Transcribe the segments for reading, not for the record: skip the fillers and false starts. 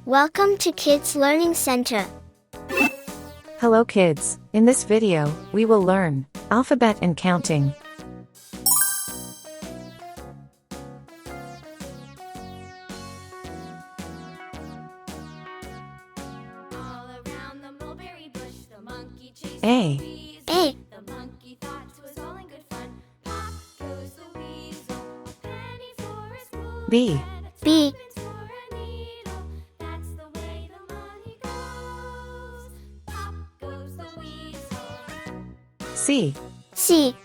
Welcome to Kids Learning Center. Hello kids, in this video, we will learn alphabet and counting. All around the mulberry bush, the monkey chased A. the weasel. A. The monkey thought it was all in good fun. Pop goes the weasel, a penny for a spool. B. B. For a needle, that's the way the money goes. Pop goes the weasel. C. C.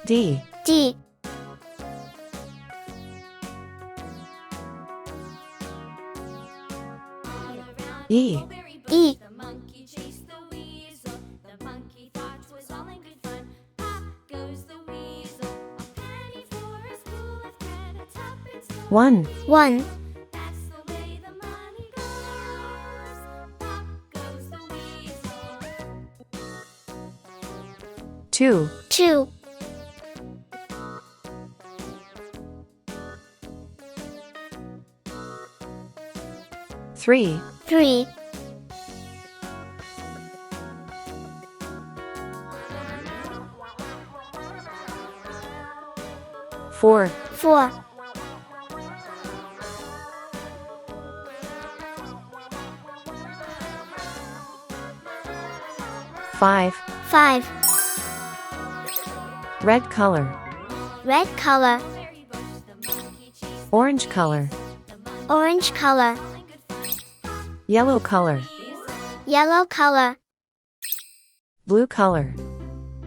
D. D. All around E. the mulberry bush, E. the monkey chased the weasel. The monkey thought it was all in good fun. Pop goes the weasel, a penny for a spool of thread, a tuppence for 1. 1. That's the way the money goes. Pop goes the weasel. 2. 2. 3. 3. 4. 4. 5. 5. Red color. Red color. Berry bush, the monkey chased Orange color. the monkey Orange color. all in good fun. Yellow color. Yellow color. Blue color.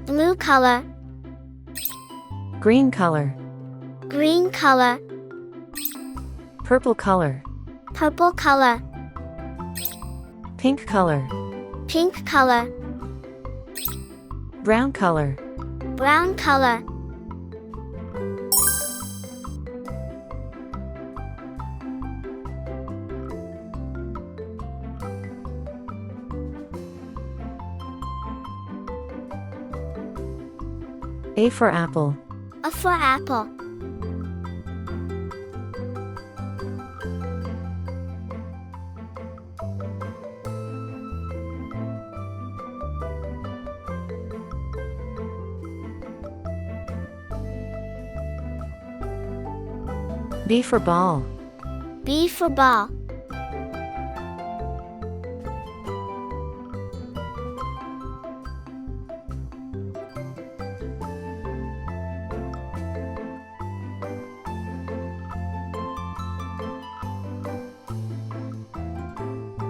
Blue color. Green color. Green color. Purple color. Purple color. Pink color. Pink color. Brown color. Brown color. A for apple. A for apple. B for ball. B for ball.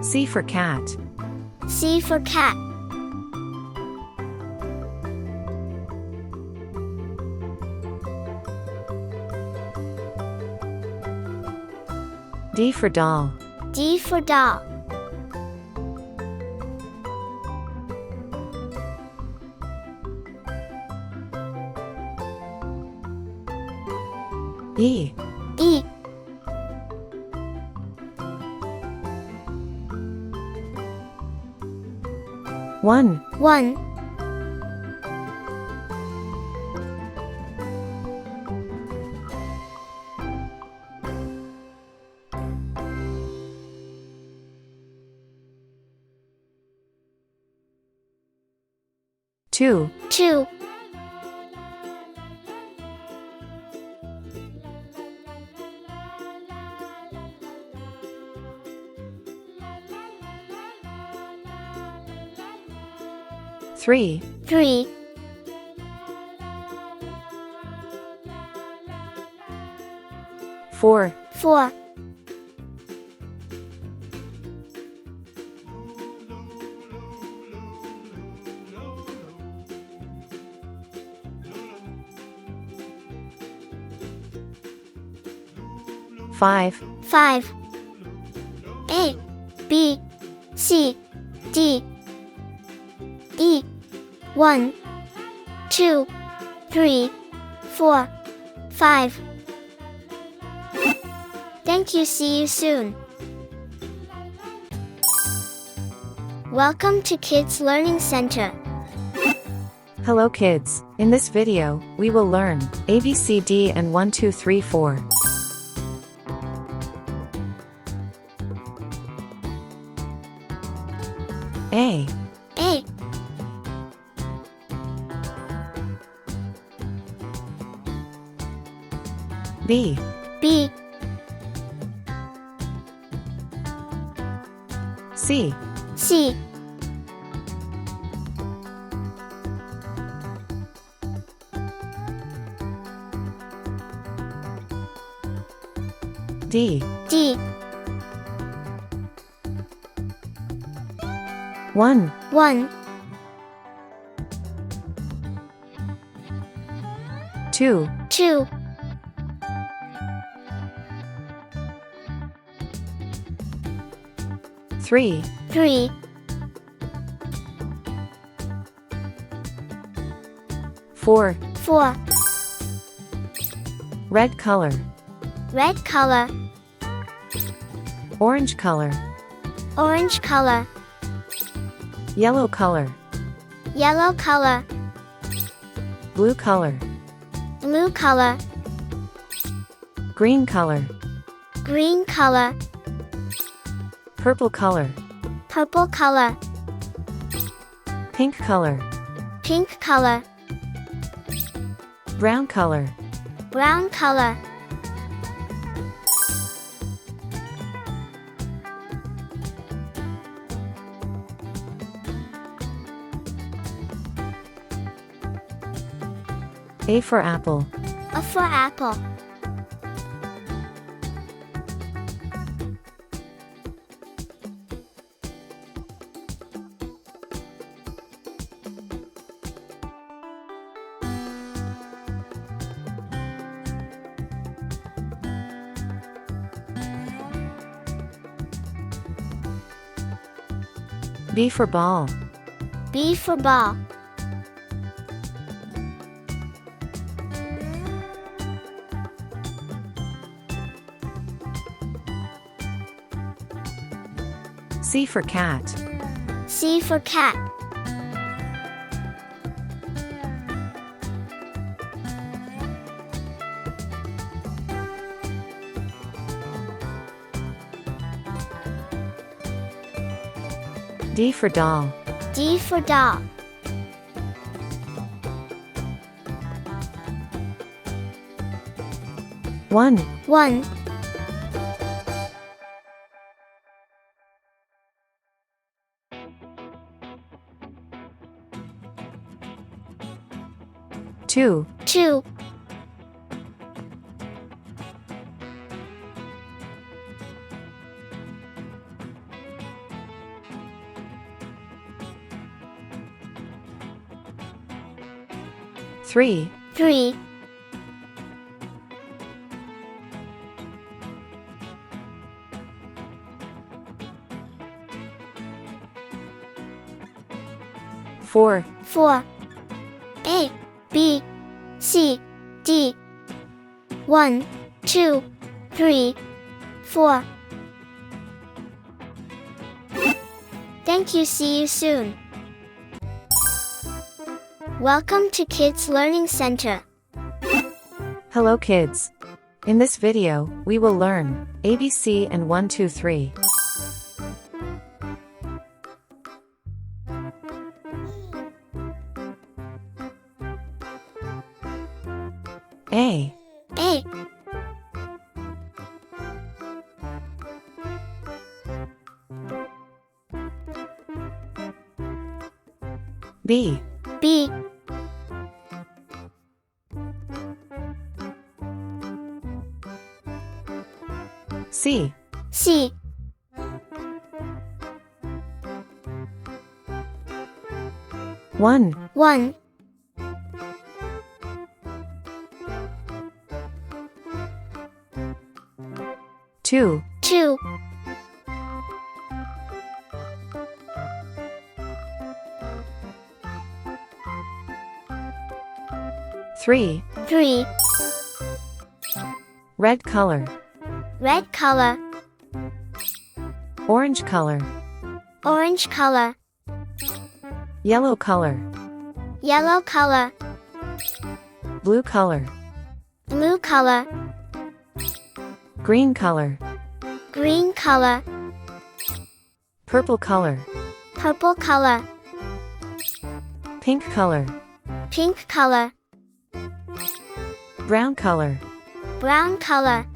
C for cat. C for cat. D for doll. D for doll. E. E. 1. 1. 2. 2. 3. 3. 4. 4. 5. 5. A. B. C. D. E. 1. 2. 3. 4. 5. Thank you. See you soon. Welcome to Kids Learning Center. Hello kids, in this video, we will learn ABCD and 1 2 3 4. A, A, B, B, C, C, D, D, 1, 1, 2, 2, 3, 3, 4, 4, red color, red color, orange color, orange color, yellow color, yellow color, blue color, blue color, green color, green color, purple color, purple color, pink color, pink color, brown color, brown color. A for apple, A for apple. B for ball, B for ball. C for cat, C for cat. D for doll, D for doll. one, 1, 2, 2, 3, 3, 4, 4. A, B, C, D. 1, 2, 3, 4. Thank you. See you soon. Welcome to Kids Learning Center. Hello kids. In this video, we will learn ABC and 1 2 3. A, A, B, B, C, C, 1, 1, 2, 2, 3, 3, red color, red color, orange color, orange color, yellow color, Yellow color. Blue color. Blue color. Green color. Green color. Purple color. Purple color. Pink color. Pink color. Brown color. Brown color.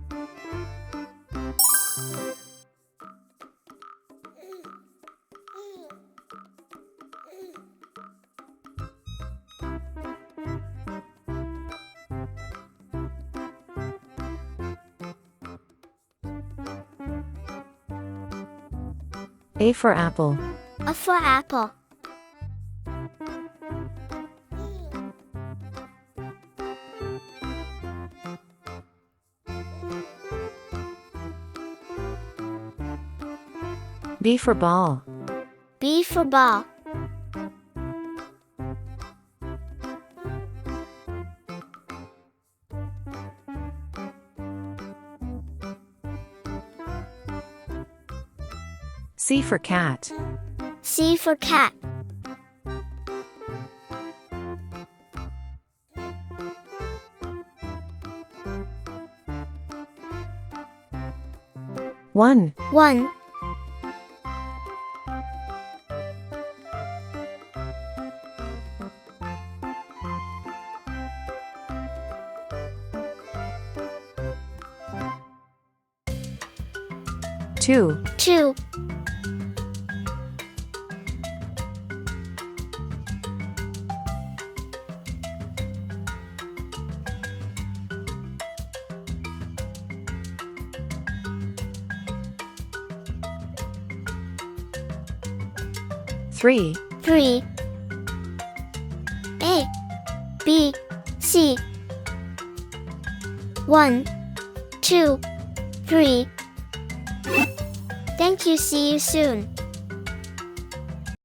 A for apple. A for apple. B for ball. B for ball. C for cat. C for cat. One. 1. Two. 2. 3. 3. A, B, C. 1, 2, 3. Thank you. See you soon.